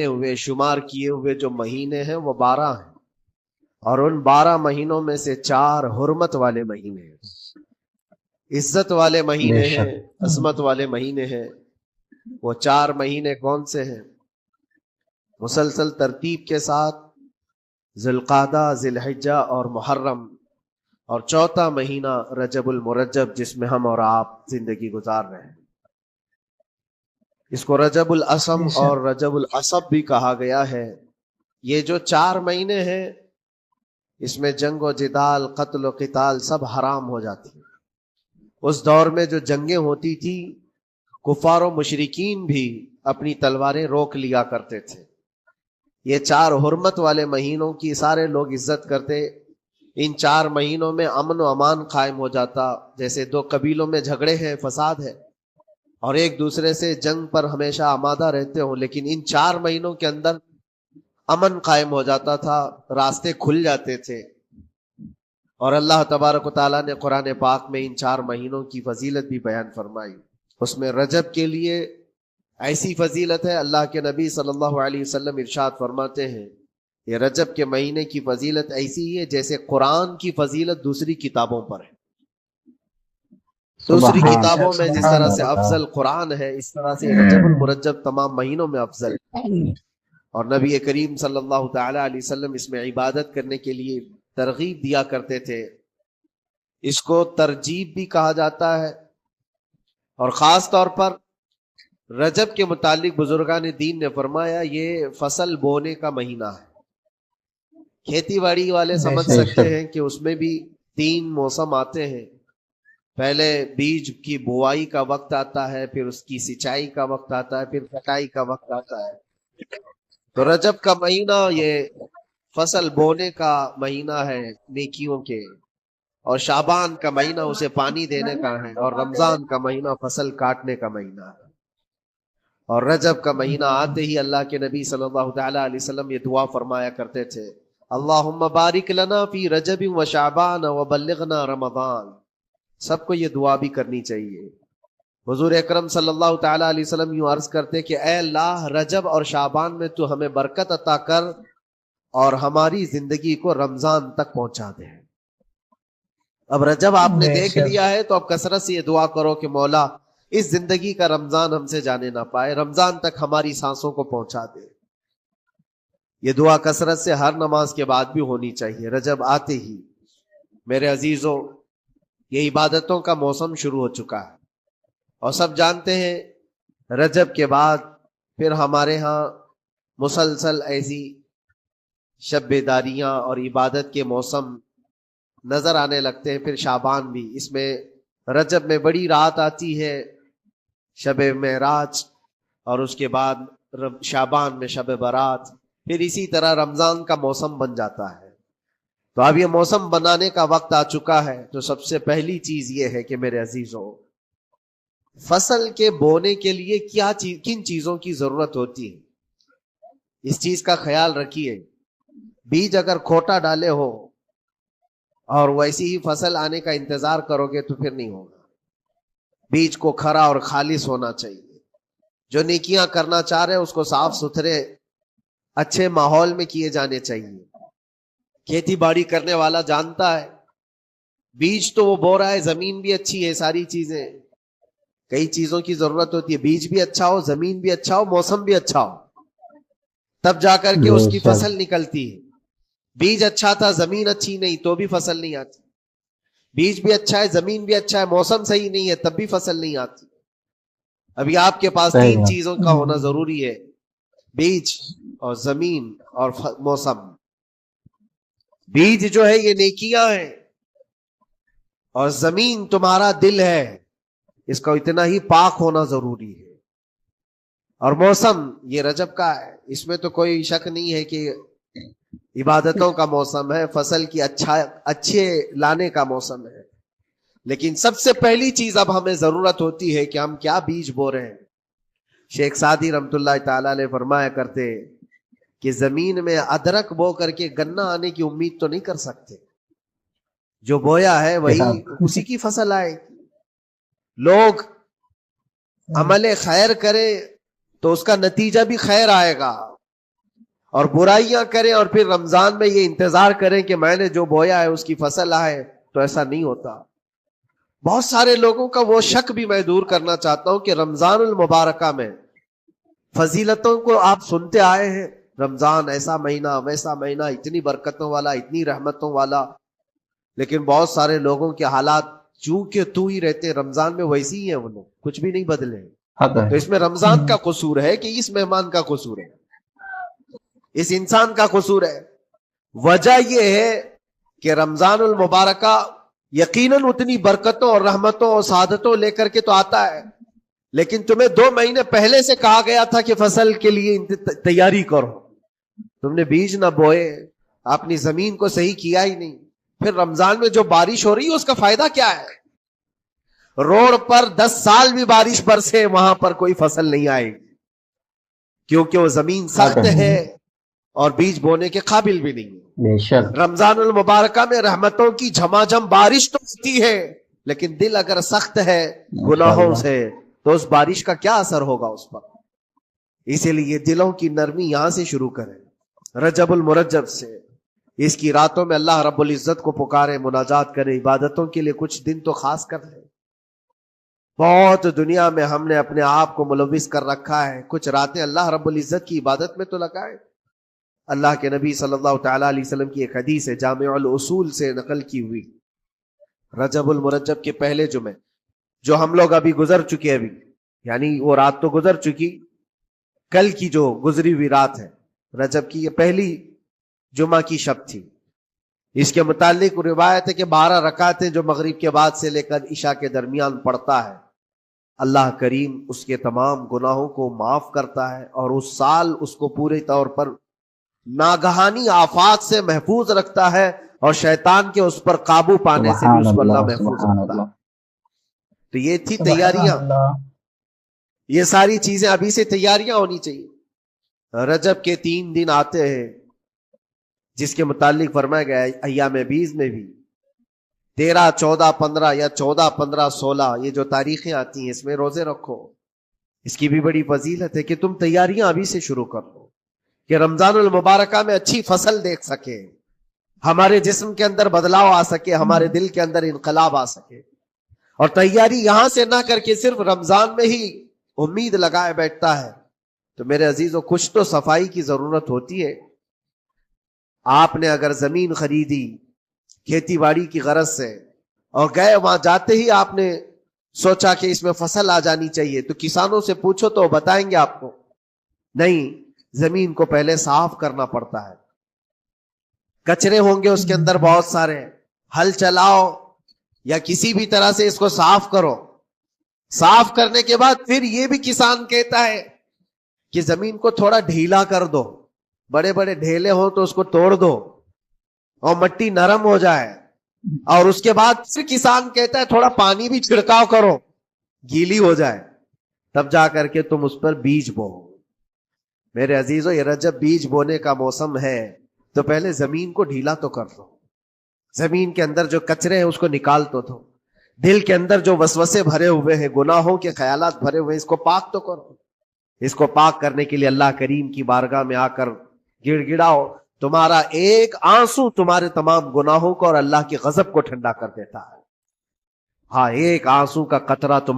ہوئے شمار کیے ہوئے جو مہینے ہیں وہ 12 ہیں، اور ان 12 مہینوں میں سے 4 حرمت والے مہینے ہیں، عزت والے مہینے ہیں، عظمت والے مہینے ہیں۔ وہ 4 مہینے کون سے ہیں؟ مسلسل ترتیب کے ساتھ ذی القعدہ، ذی الحجہ اور محرم، اور چوتھا مہینہ رجب المرجب جس میں ہم اور آپ زندگی گزار رہے ہیں۔ اس کو رجب الاسم اور رجب العصب بھی کہا گیا ہے۔ یہ جو 4 مہینے ہیں اس میں جنگ و جدال، قتل و قتال سب حرام ہو جاتی ہیں۔ اس دور میں جو جنگیں ہوتی تھی کفار و مشرکین بھی اپنی تلواریں روک لیا کرتے تھے۔ یہ 4 حرمت والے مہینوں کی سارے لوگ عزت کرتے۔ ان 4 مہینوں میں امن و امان قائم ہو جاتا، جیسے 2 قبیلوں میں جھگڑے ہیں، فساد ہے اور ایک دوسرے سے جنگ پر ہمیشہ آمادہ رہتے ہوں، لیکن ان 4 مہینوں کے اندر امن قائم ہو جاتا تھا، راستے کھل جاتے تھے۔ اور اللہ تبارک و تعالیٰ نے قرآن پاک میں ان 4 مہینوں کی فضیلت بھی بیان فرمائی۔ اس میں رجب کے لیے ایسی فضیلت ہے، اللہ کے نبی صلی اللہ علیہ وسلم ارشاد فرماتے ہیں یہ رجب کے مہینے کی فضیلت ایسی ہے جیسے قرآن کی فضیلت دوسری کتابوں پر ہے۔ دوسری کتابوں میں جس طرح سے افضل قرآن ہے، اس طرح سے رجب المرجب تمام مہینوں میں افضل ہے۔ اور نبی کریم صلی اللہ تعالی علیہ وسلم اس میں عبادت کرنے کے لیے ترغیب دیا کرتے تھے۔ اس کو ترجیب بھی کہا جاتا ہے، اور خاص طور پر رجب کے متعلق بزرگان دین نے فرمایا یہ فصل بونے کا مہینہ ہے۔ کھیتی باڑی والے سمجھ سکتے ہیں کہ اس میں بھی 3 موسم آتے ہیں۔ پہلے بیج کی بوائی کا وقت آتا ہے، پھر اس کی سچائی کا وقت آتا ہے، پھر کٹائی کا وقت آتا ہے۔ تو رجب کا مہینہ یہ فصل بونے کا مہینہ ہے نیکیوں کے، اور شعبان کا مہینہ اسے پانی دینے کا ہے، اور رمضان کا مہینہ فصل کاٹنے کا مہینہ ہے۔ اور رجب کا مہینہ آتے ہی اللہ کے نبی صلی اللہ تعالی علیہ وسلم یہ دعا فرمایا کرتے تھے، اللہم بارک لنا فی رجب و شعبان و بلغنا رمضان۔ سب کو یہ دعا بھی کرنی چاہیے۔ حضور اکرم صلی اللہ تعالی علیہ وسلم یوں عرض کرتے کہ اے اللہ، رجب اور شعبان میں تو ہمیں برکت عطا کر اور ہماری زندگی کو رمضان تک پہنچا دے۔ اب رجب آپ نے دیکھ لیا ہے تو اب کثرت سے یہ دعا کرو کہ مولا اس زندگی کا رمضان ہم سے جانے نہ پائے، رمضان تک ہماری سانسوں کو پہنچا دے۔ یہ دعا کثرت سے ہر نماز کے بعد بھی ہونی چاہیے رجب آتے ہی۔ میرے عزیزوں، یہ عبادتوں کا موسم شروع ہو چکا ہے، اور سب جانتے ہیں رجب کے بعد پھر ہمارے ہاں مسلسل ایسی شب بیداریاں اور عبادت کے موسم نظر آنے لگتے ہیں۔ پھر شعبان بھی، اس میں رجب میں بڑی رات آتی ہے، شب معراج، اور اس کے بعد شعبان میں شب برات، پھر اسی طرح رمضان کا موسم بن جاتا ہے۔ تو اب یہ موسم بنانے کا وقت آ چکا ہے۔ تو سب سے پہلی چیز یہ ہے کہ میرے عزیزوں، فصل کے بونے کے لیے کن چیزوں کی ضرورت ہوتی ہے، اس چیز کا خیال رکھیے۔ بیج اگر کھوٹا ڈالے ہو اور ویسی ہی فصل آنے کا انتظار کرو گے تو پھر نہیں ہوگا۔ بیج کو کھرا اور خالص ہونا چاہیے۔ جو نیکیاں کرنا چاہ رہے اس کو صاف ستھرے اچھے ماحول میں کیے جانے چاہیے۔ کھیتی باڑی کرنے والا جانتا ہے بیج تو وہ بو رہا ہے، زمین بھی اچھی ہے، ساری چیزیں، کئی چیزوں کی ضرورت ہوتی ہے۔ بیج بھی اچھا ہو، زمین بھی اچھا ہو، موسم بھی اچھا ہو، تب جا کر کے اس کی فصل نکلتی ہے۔ بیج اچھا تھا، زمین اچھی نہیں تو بھی فصل نہیں آتی۔ بیج بھی اچھا ہے، زمین بھی اچھا ہے، موسم صحیح نہیں ہے تب بھی فصل نہیں آتی۔ ابھی آپ کے پاس 3 چیزوں کا ہونا ضروری ہے، بیج اور زمین اور موسم۔ بیج جو ہے یہ نیکیاں ہیں، اور زمین تمہارا دل ہے، اس کا اتنا ہی پاک ہونا ضروری ہے۔ اور موسم یہ رجب کا ہے، اس میں تو کوئی شک نہیں ہے کہ عبادتوں کا موسم ہے، فصل کی اچھے لانے کا موسم ہے۔ لیکن سب سے پہلی چیز اب ہمیں ضرورت ہوتی ہے کہ ہم کیا بیج بو رہے ہیں۔ شیخ سعدی رحمت اللہ تعالی علیہ فرمایا کرتے کہ زمین میں ادرک بو کر کے گنا آنے کی امید تو نہیں کر سکتے، جو بویا ہے وہی اسی کی فصل آئے گی۔ لوگ عمل خیر کرے تو اس کا نتیجہ بھی خیر آئے گا، اور برائیاں کریں اور پھر رمضان میں یہ انتظار کریں کہ میں نے جو بویا ہے اس کی فصل آئے، تو ایسا نہیں ہوتا۔ بہت سارے لوگوں کا وہ شک بھی میں دور کرنا چاہتا ہوں کہ رمضان المبارکہ میں فضیلتوں کو آپ سنتے آئے ہیں، رمضان ایسا مہینہ ویسا مہینہ، اتنی برکتوں والا، اتنی رحمتوں والا، لیکن بہت سارے لوگوں کے حالات چونکہ تو ہی رہتے ہیں رمضان میں ویسے ہی ہیں، وہ لوگ کچھ بھی نہیں بدلے۔ تو اس میں رمضان کا قصور ہے کہ اس مہمان کا قصور ہے، اس انسان کا قصور ہے؟ وجہ یہ ہے کہ رمضان المبارکہ یقیناً اتنی برکتوں اور رحمتوں اور سعادتوں لے کر کے تو آتا ہے، لیکن تمہیں 2 مہینے پہلے سے کہا گیا تھا کہ فصل کے لیے تیاری کرو، تم نے بیج نہ بوئے، اپنی زمین کو صحیح کیا ہی نہیں، پھر رمضان میں جو بارش ہو رہی ہے اس کا فائدہ کیا ہے؟ روڈ پر 10 سال بھی بارش برسے وہاں پر کوئی فصل نہیں آئے گی، کیونکہ وہ زمین سخت ہے اور بیج بونے کے قابل بھی نہیں ہے۔ رمضان المبارکہ میں رحمتوں کی جھماجھم بارش تو ہوتی ہے، لیکن دل اگر سخت ہے گناہوں سے تو اس بارش کا کیا اثر ہوگا اس پر؟ اسی لیے دلوں کی نرمی یہاں سے شروع کریں، رجب المرجب سے۔ اس کی راتوں میں اللہ رب العزت کو پکارے، مناجات کرے، عبادتوں کے لیے کچھ دن تو خاص کر لیں۔ بہت دنیا میں ہم نے اپنے آپ کو ملوث کر رکھا ہے، کچھ راتیں اللہ رب العزت کی عبادت میں تو لگائے۔ اللہ کے نبی صلی اللہ تعالیٰ علیہ وسلم کی ایک حدیث ہے، جامع الاصول سے نقل کی ہوئی، رجب المرجب کے پہلے جمعے جو ہم لوگ ابھی گزر چکے، ابھی یعنی وہ رات تو گزر چکی، کل کی جو گزری ہوئی رات ہے رجب کی، یہ پہلی جمعہ کی شب تھی۔ اس کے متعلق روایت ہے کہ 12 رکعتیں جو مغرب کے بعد سے لے کر عشاء کے درمیان پڑھتا ہے، اللہ کریم اس کے تمام گناہوں کو معاف کرتا ہے اور اس سال اس کو پورے طور پر ناگہانی آفات سے محفوظ رکھتا ہے، اور شیطان کے اس پر قابو پانے سے بھی اس کو اللہ محفوظ رکھتا ہے۔ تو یہ تھی تیاریاں، یہ ساری چیزیں ابھی سے تیاریاں ہونی چاہیے۔ رجب کے 3 دن آتے ہیں جس کے متعلق فرمایا گیا ہے ایام بیز میں بھی 13، 14، 15 یا 14، 15، 16 یہ جو تاریخیں آتی ہیں اس میں روزے رکھو۔ اس کی بھی بڑی فضیلت ہے کہ تم تیاریاں ابھی سے شروع کر دو کہ رمضان المبارکہ میں اچھی فصل دیکھ سکے، ہمارے جسم کے اندر بدلاؤ آ سکے، ہمارے دل کے اندر انقلاب آ سکے۔ اور تیاری یہاں سے نہ کر کے صرف رمضان میں ہی امید لگائے بیٹھتا ہے تو میرے عزیزوں کچھ تو صفائی کی ضرورت ہوتی ہے۔ آپ نے اگر زمین خریدی کھیتی باڑی کی غرض سے اور گئے، وہاں جاتے ہی آپ نے سوچا کہ اس میں فصل آ جانی چاہیے، تو کسانوں سے پوچھو تو بتائیں گے آپ کو نہیں، زمین کو پہلے صاف کرنا پڑتا ہے، کچرے ہوں گے اس کے اندر بہت سارے، ہل چلاؤ یا کسی بھی طرح سے اس کو صاف کرو، صاف کرنے کے بعد پھر یہ بھی کسان کہتا ہے کہ زمین کو تھوڑا ڈھیلا کر دو، بڑے بڑے ڈھیلے ہوں تو اس کو توڑ دو اور مٹی نرم ہو جائے، اور اس کے بعد پھر کسان کہتا ہے تھوڑا پانی بھی چھڑکاؤ کرو، گیلی ہو جائے، تب جا کر کے تم اس پر بیج بو۔ میرے عزیزو یہ رجب بیج بونے کا موسم ہے، تو پہلے زمین کو ڈھیلا تو کر دو، زمین کے اندر جو کچرے ہیں اس کو نکال تو دو، دل کے اندر جو وسوسے بھرے ہوئے ہیں، گناہوں کے خیالات بھرے ہوئے ہیں، اس کو پاک تو کرو۔ اس کو پاک کرنے کے لیے اللہ کریم کی بارگاہ میں آ کر گڑ گڑاؤ، تمہارا ایک آنسو تمہارے تمام گناہوں کو اور اللہ کے غضب کو ٹھنڈا کر دیتا ہے۔ ہاں، ایک آنسو کا قطرہ تمہارے